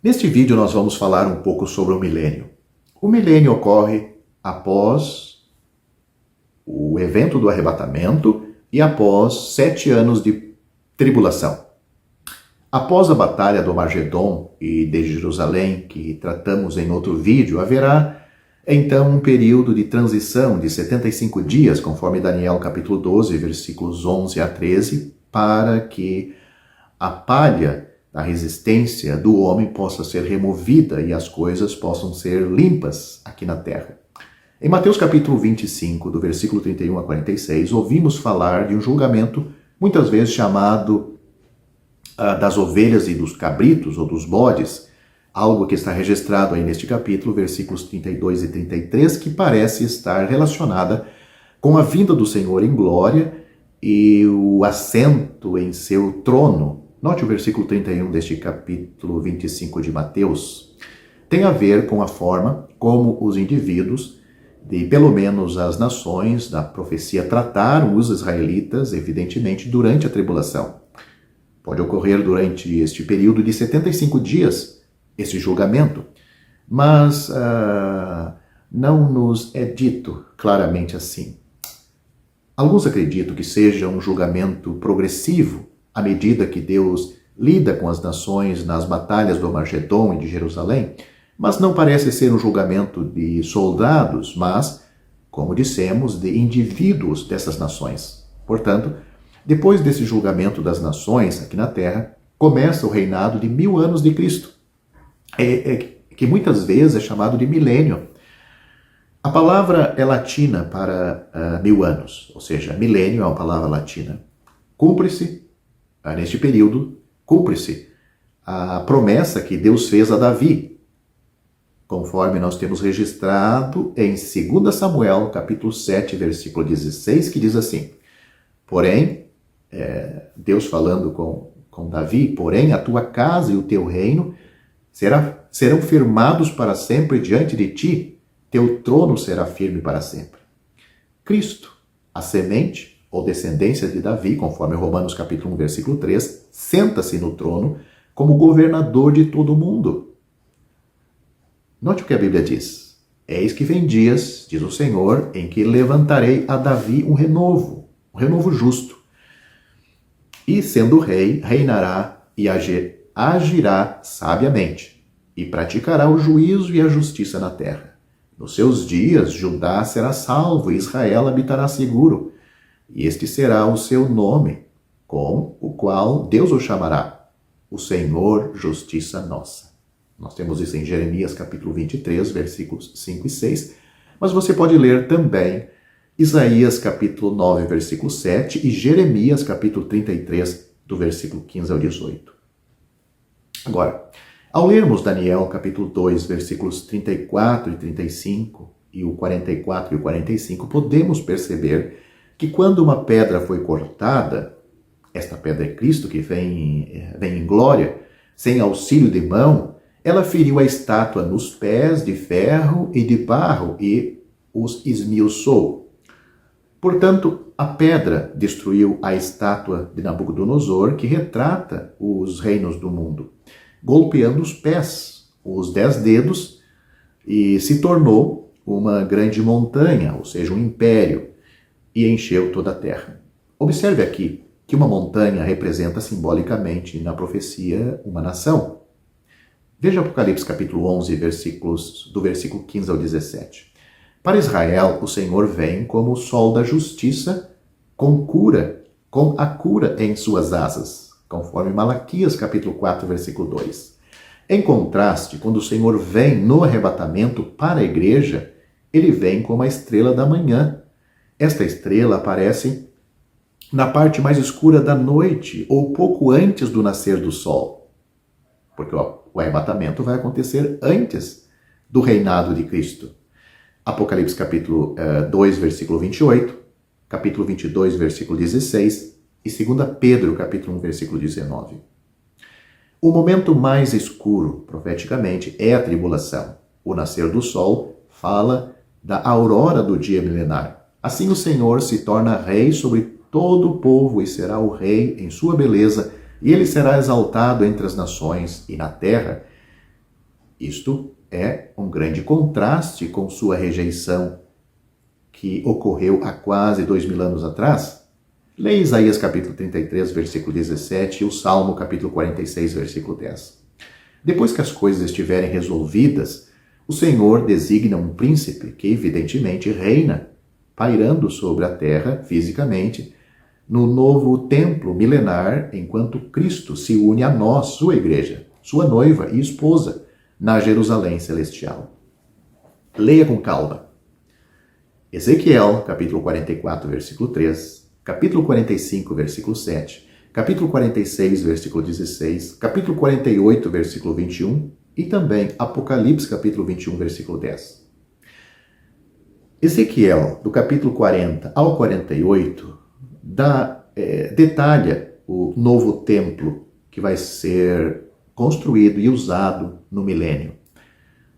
Neste vídeo nós vamos falar um pouco sobre o milênio. O milênio ocorre após o evento do arrebatamento e após 7 anos de tribulação. Após a batalha do Armagedon e de Jerusalém, que tratamos em outro vídeo, haverá então um período de transição de 75 dias, conforme Daniel capítulo 12, versículos 11 a 13, para que a palha da resistência do homem possa ser removida e as coisas possam ser limpas aqui na terra. Em Mateus capítulo 25, do versículo 31 a 46, ouvimos falar de um julgamento, muitas vezes chamado das ovelhas e dos cabritos ou dos bodes, algo que está registrado aí neste capítulo, versículos 32 e 33, que parece estar relacionada com a vinda do Senhor em glória e o assento em seu trono. Note o versículo 31 deste capítulo 25 de Mateus. Tem a ver com a forma como os indivíduos de pelo menos as nações da profecia trataram os israelitas, evidentemente, durante a tribulação. Pode ocorrer durante este período de 75 dias, esse julgamento, mas não nos é dito claramente assim. Alguns acreditam que seja um julgamento progressivo, à medida que Deus lida com as nações nas batalhas do Armagedon e de Jerusalém, mas não parece ser um julgamento de soldados, mas, como dissemos, de indivíduos dessas nações. Portanto, depois desse julgamento das nações aqui na Terra, começa o reinado de 1000 anos de Cristo, que muitas vezes é chamado de milênio. A palavra é latina para 1000 anos, ou seja, milênio é uma palavra latina. Cumpre-se, neste período, cumpre-se a promessa que Deus fez a Davi, conforme nós temos registrado em 2 Samuel, capítulo 7, versículo 16, que diz assim: porém, Deus falando com Davi, porém a tua casa e o teu reino serão firmados para sempre diante de ti, teu trono será firme para sempre. Cristo, a semente ou descendência de Davi, conforme Romanos capítulo 1, versículo 3, senta-se no trono como governador de todo o mundo. Note o que a Bíblia diz. Eis que vem dias, diz o Senhor, em que levantarei a Davi um renovo justo. E sendo rei, reinará e agirá sabiamente, e praticará o juízo e a justiça na terra. Nos seus dias, Judá será salvo e Israel habitará seguro. E este será o seu nome, com o qual Deus o chamará, o Senhor, justiça nossa. Nós temos isso em Jeremias capítulo 23, versículos 5 e 6, mas você pode ler também Isaías capítulo 9, versículo 7 e Jeremias capítulo 33, do versículo 15 ao 18. Agora, ao lermos Daniel capítulo 2, versículos 34 e 35 e o 44 e o 45, podemos perceber que quando uma pedra foi cortada, esta pedra é Cristo que vem em glória, sem auxílio de mão, ela feriu a estátua nos pés de ferro e de barro e os esmiuçou. Portanto, a pedra destruiu a estátua de Nabucodonosor, que retrata os reinos do mundo, golpeando os pés, os 10 dedos, e se tornou uma grande montanha, ou seja, um império, e encheu toda a terra. Observe aqui que uma montanha representa simbolicamente na profecia uma nação. Veja Apocalipse capítulo 11, do versículo 15 ao 17. Para Israel, o Senhor vem como o sol da justiça, com a cura em suas asas, conforme Malaquias capítulo 4, versículo 2. Em contraste, quando o Senhor vem no arrebatamento para a igreja, ele vem como a estrela da manhã. Esta estrela aparece na parte mais escura da noite, ou pouco antes do nascer do sol, porque o arrebatamento vai acontecer antes do reinado de Cristo. Apocalipse capítulo 2, versículo 28, capítulo 22, versículo 16 e 2 Pedro capítulo 1, versículo 19. O momento mais escuro, profeticamente, é a tribulação. O nascer do sol fala da aurora do dia milenar. Assim o Senhor se torna rei sobre todo o povo e será o rei em sua beleza, e ele será exaltado entre as nações, e na terra Isto é um grande contraste com sua rejeição que ocorreu há quase 2000 anos atrás. Leia Isaías capítulo 33, versículo 17 e o Salmo capítulo 46, versículo 10. Depois que as coisas estiverem resolvidas, o Senhor designa um príncipe que evidentemente reina, pairando sobre a terra fisicamente, no novo templo milenar, enquanto Cristo se une a nós, sua igreja, sua noiva e esposa, na Jerusalém celestial. Leia com calma. Ezequiel, capítulo 44, versículo 3, capítulo 45, versículo 7, capítulo 46, versículo 16, capítulo 48, versículo 21 e também Apocalipse, capítulo 21, versículo 10. Ezequiel, do capítulo 40 ao 48, detalha o novo templo que vai ser construído e usado no milênio.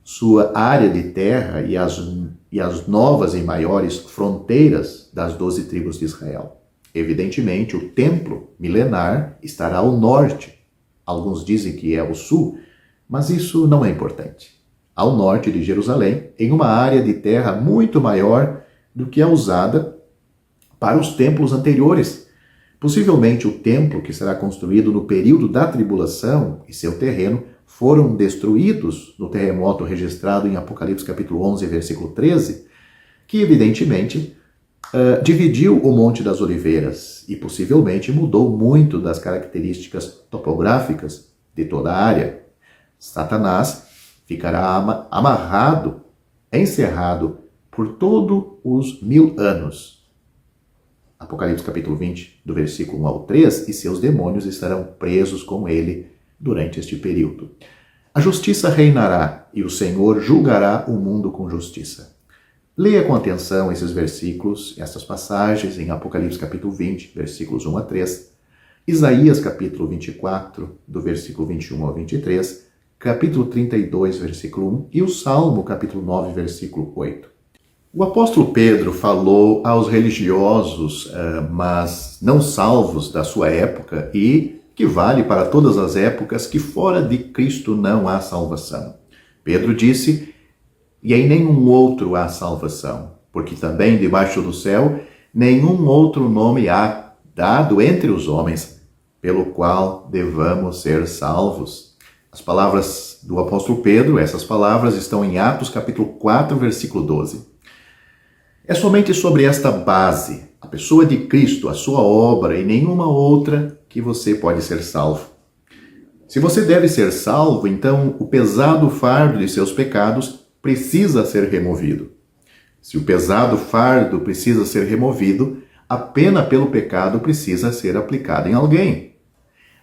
Sua área de terra e as novas e maiores fronteiras das 12 tribos de Israel. Evidentemente, o templo milenar estará ao norte. Alguns dizem que é ao sul, mas isso não é importante. Ao norte de Jerusalém, em uma área de terra muito maior do que a usada para os templos anteriores. Possivelmente o templo que será construído no período da tribulação e seu terreno foram destruídos no terremoto registrado em Apocalipse capítulo 11, versículo 13, que evidentemente dividiu o Monte das Oliveiras e possivelmente mudou muito das características topográficas de toda a área. Satanás ficará amarrado, encerrado por todos os 1000 anos. Apocalipse capítulo 20, do versículo 1 ao 3, e seus demônios estarão presos com ele durante este período. A justiça reinará e o Senhor julgará o mundo com justiça. Leia com atenção esses versículos, essas passagens em Apocalipse capítulo 20, versículos 1 a 3, Isaías capítulo 24, do versículo 21 ao 23, capítulo 32, versículo 1 e o Salmo capítulo 9, versículo 8. O apóstolo Pedro falou aos religiosos, mas não salvos da sua época e que vale para todas as épocas, que fora de Cristo não há salvação. Pedro disse, e em nenhum outro há salvação, porque também debaixo do céu nenhum outro nome há dado entre os homens, pelo qual devamos ser salvos. As palavras do apóstolo Pedro, essas palavras estão em Atos capítulo 4, versículo 12. É somente sobre esta base, a pessoa de Cristo, a sua obra e nenhuma outra, que você pode ser salvo. Se você deve ser salvo, então o pesado fardo de seus pecados precisa ser removido. Se o pesado fardo precisa ser removido, a pena pelo pecado precisa ser aplicada em alguém.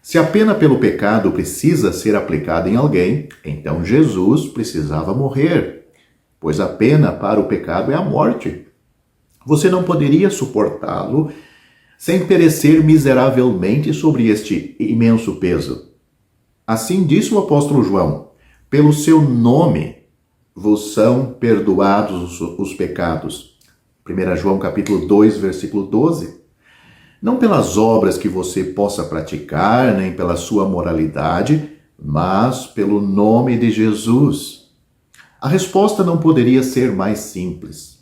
Se a pena pelo pecado precisa ser aplicada em alguém, então Jesus precisava morrer, pois a pena para o pecado é a morte. Você não poderia suportá-lo sem perecer miseravelmente sobre este imenso peso. Assim disse o apóstolo João, pelo seu nome vos são perdoados os pecados. 1 João capítulo 2, versículo 12. Não pelas obras que você possa praticar, nem pela sua moralidade, mas pelo nome de Jesus. A resposta não poderia ser mais simples.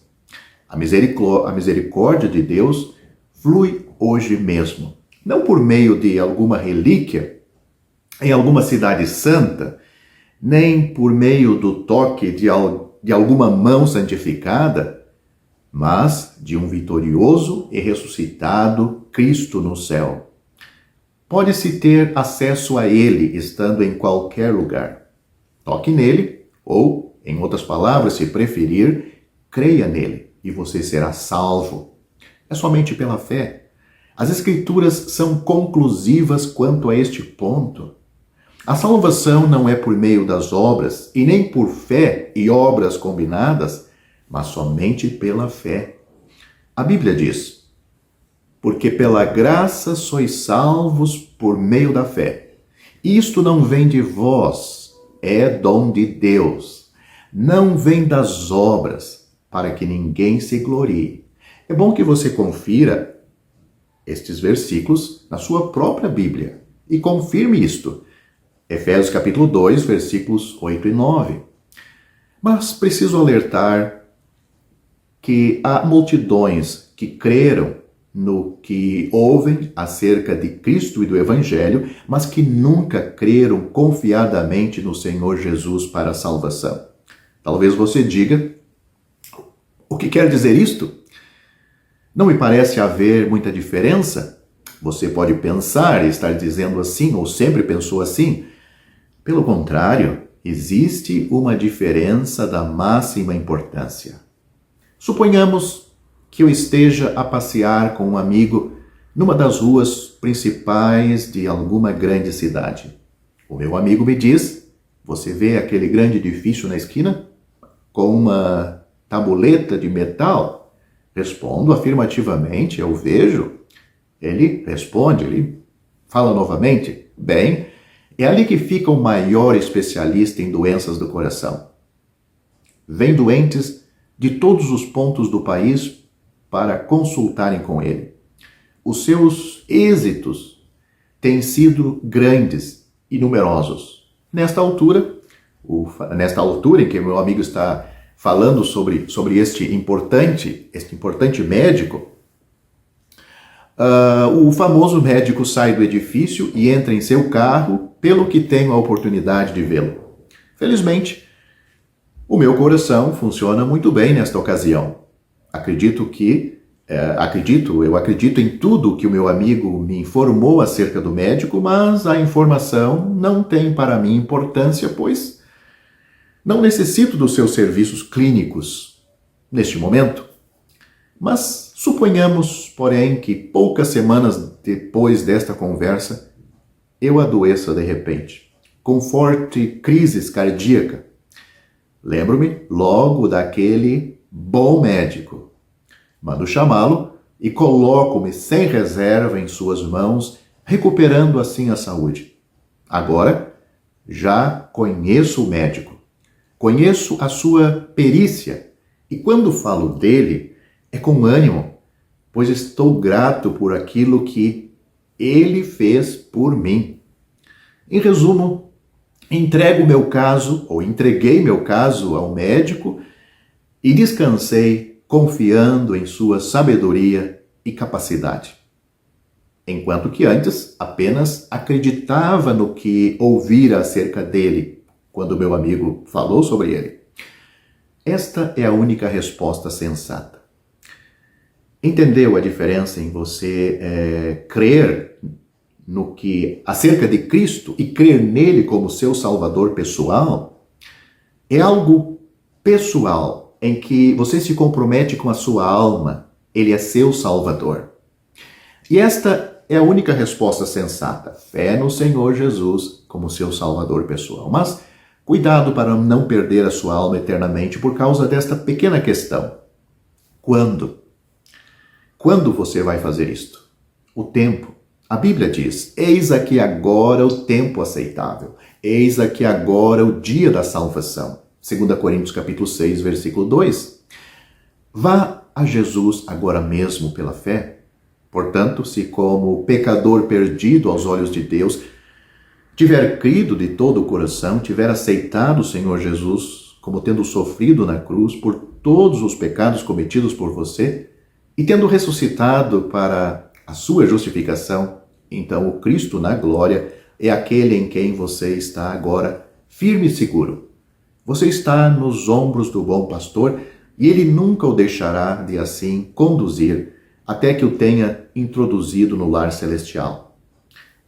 A misericórdia de Deus flui hoje mesmo. Não por meio de alguma relíquia, em alguma cidade santa, nem por meio do toque de alguma mão santificada, mas de um vitorioso e ressuscitado Cristo no céu. Pode-se ter acesso a Ele estando em qualquer lugar. Toque nele, ou, em outras palavras, se preferir, creia nele e você será salvo. É somente pela fé. As Escrituras são conclusivas quanto a este ponto. A salvação não é por meio das obras, e nem por fé e obras combinadas, mas somente pela fé. A Bíblia diz, porque pela graça sois salvos por meio da fé. Isto não vem de vós, é dom de Deus. Não vem das obras, para que ninguém se glorie. É bom que você confira estes versículos na sua própria Bíblia e confirme isto. Efésios capítulo 2, versículos 8 e 9. Mas preciso alertar que há multidões que creram no que ouvem acerca de Cristo e do Evangelho, mas que nunca creram confiadamente no Senhor Jesus para a salvação. Talvez você diga, o que quer dizer isto? Não me parece haver muita diferença? Você pode pensar e estar dizendo assim, ou sempre pensou assim. Pelo contrário, existe uma diferença da máxima importância. Suponhamos que eu esteja a passear com um amigo numa das ruas principais de alguma grande cidade. O meu amigo me diz, você vê aquele grande edifício na esquina? Com uma tabuleta de metal? Respondo afirmativamente, eu vejo. Ele responde, ele fala novamente, bem, é ali que fica o maior especialista em doenças do coração. Vem doentes de todos os pontos do país para consultarem com ele. Os seus êxitos têm sido grandes e numerosos. Nesta altura em que meu amigo está falando sobre este importante médico, o famoso médico sai do edifício e entra em seu carro, pelo que tenho a oportunidade de vê-lo. Felizmente, o meu coração funciona muito bem nesta ocasião. Eu acredito em tudo que o meu amigo me informou acerca do médico, mas a informação não tem para mim importância, pois não necessito dos seus serviços clínicos neste momento. Mas suponhamos, porém, que poucas semanas depois desta conversa, eu adoeça de repente, com forte crise cardíaca. Lembro-me logo daquele bom médico. Mando chamá-lo e coloco-me sem reserva em suas mãos, recuperando assim a saúde. Agora, já conheço o médico, conheço a sua perícia, e quando falo dele, é com ânimo, pois estou grato por aquilo que ele fez por mim. Em resumo, entreguei meu caso ao médico e descansei confiando em sua sabedoria e capacidade. Enquanto que antes apenas acreditava no que ouvira acerca dele, quando meu amigo falou sobre ele. Esta é a única resposta sensata. Entendeu a diferença em você crer no que acerca de Cristo e crer nele como seu Salvador pessoal? É algo pessoal em que você se compromete com a sua alma. Ele é seu Salvador. E esta é a única resposta sensata. Fé no Senhor Jesus como seu Salvador pessoal. Mas cuidado para não perder a sua alma eternamente por causa desta pequena questão. Quando? Quando você vai fazer isto? O tempo. A Bíblia diz, eis aqui agora o tempo aceitável. Eis aqui agora o dia da salvação. 2 Coríntios capítulo 6, versículo 2. Vá a Jesus agora mesmo pela fé. Portanto, se como pecador perdido aos olhos de Deus, tiver crido de todo o coração, tiver aceitado o Senhor Jesus como tendo sofrido na cruz por todos os pecados cometidos por você, e tendo ressuscitado para a sua justificação, então o Cristo na glória é aquele em quem você está agora firme e seguro. Você está nos ombros do bom pastor e ele nunca o deixará de assim conduzir até que o tenha introduzido no lar celestial.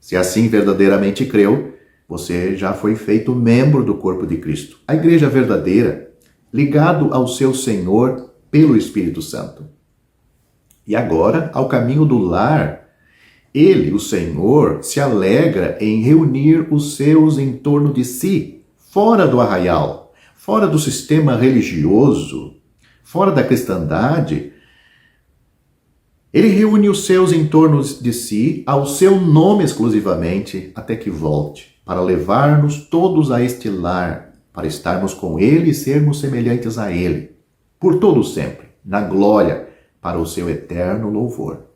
Se assim verdadeiramente creu, você já foi feito membro do corpo de Cristo, a igreja verdadeira, ligado ao seu Senhor pelo Espírito Santo. E agora, ao caminho do lar, ele, o Senhor, se alegra em reunir os seus em torno de si, fora do arraial, fora do sistema religioso, fora da cristandade. Ele reúne os seus em torno de si, ao seu nome exclusivamente, até que volte, para levar-nos todos a este lar, para estarmos com ele e sermos semelhantes a ele, por todo sempre, na glória, para o seu eterno louvor.